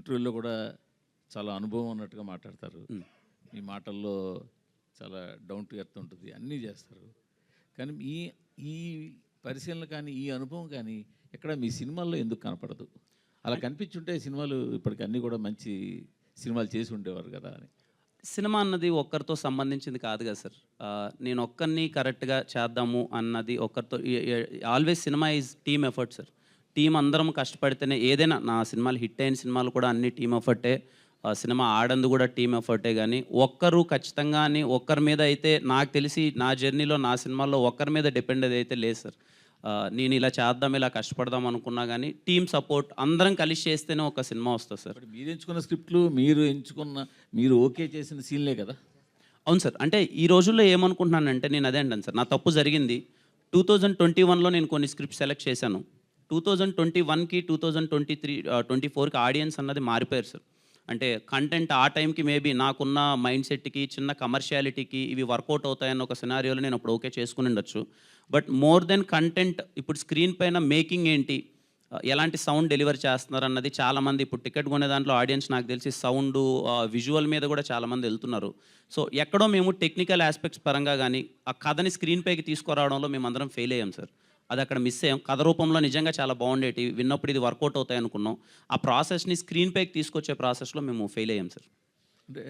ఇంటర్వ్యూలో కూడా చాలా అనుభవం ఉన్నట్టుగా మాట్లాడతారు. మీ మాటల్లో చాలా డౌన్ టు ఎర్త్ ఉంటుంది, అన్నీ చేస్తారు. కానీ ఈ ఈ పరిశీలన కానీ ఈ అనుభవం కానీ ఎక్కడ మీ సినిమాల్లో ఎందుకు కనపడదు? అలా కనిపించుంటే సినిమాలు ఇప్పటికి అన్నీ కూడా మంచి సినిమాలు చేసి ఉండేవారు కదా అని. సినిమా అన్నది ఒక్కరితో సంబంధించింది కాదు కదా సార్. నేను ఒక్కరిని కరెక్ట్గా చేద్దాము అన్నది ఒక్కరితో always cinema is team effort sir. Team అందరం కష్టపడితేనే ఏదైనా, నా సినిమాలు హిట్ అయిన సినిమాలు కూడా అన్ని టీమ్ ఎఫర్టే. సినిమా ఆడంది కూడా టీమ్ ఎఫర్టే. కానీ ఒక్కరు ఖచ్చితంగా అని ఒక్కరి మీద అయితే నాకు తెలిసి నా జర్నీలో నా సినిమాల్లో ఒక్కరి మీద డిపెండ్ అయితే లేదు సార్. నేను ఇలా చేద్దాం, ఇలా కష్టపడదాం అనుకున్నా కానీ టీమ్ సపోర్ట్ అందరం కలిసి చేస్తేనే ఒక సినిమా వస్తుంది సార్. మీరు ఎంచుకున్న స్క్రిప్ట్లు, మీరు ఓకే చేసిన సీన్లే కదా. అవును సార్. అంటే ఈ రోజుల్లో ఏమనుకుంటున్నానంటే, నేను అదే అంటాను సార్, నా తప్పు జరిగింది. 2021లో నేను కొన్ని స్క్రిప్ట్ సెలెక్ట్ చేశాను. 2021కి 2024కి ఆడియన్స్ అన్నది మారిపోయారు సార్. అంటే కంటెంట్ ఆ టైంకి మేబీ నాకున్న మైండ్ సెట్కి, చిన్న కమర్షియాలిటీకి ఇవి వర్కౌట్ అవుతాయన్న ఒక సినారియోలో నేను అప్పుడు ఓకే చేసుకుని ఉండొచ్చు. బట్ మోర్ దెన్ కంటెంట్, ఇప్పుడు స్క్రీన్ పైన మేకింగ్ ఏంటి, ఎలాంటి సౌండ్ డెలివర్ చేస్తున్నారు అన్నది చాలామంది ఇప్పుడు టికెట్ కొనే దాంట్లో ఆడియన్స్ నాకు తెలిసి సౌండ్, విజువల్ మీద కూడా చాలామంది వెళ్తున్నారు. సో ఎక్కడో మేము టెక్నికల్ ఆస్పెక్ట్స్ పరంగా కానీ ఆ కథని స్క్రీన్ పైకి తీసుకురావడంలో మేము అందరం ఫెయిల్ అయ్యాం సార్. అది అక్కడ మిస్ అయ్యాం. కథ రూపంలో నిజంగా చాలా బాగుండేటి, విన్నప్పుడు ఇది వర్కౌట్ అవుతాయి అనుకున్నాం. ఆ ప్రాసెస్ని స్క్రీన్ పైకి తీసుకొచ్చే ప్రాసెస్లో మేము ఫెయిల్ అయ్యాం సార్. అంటే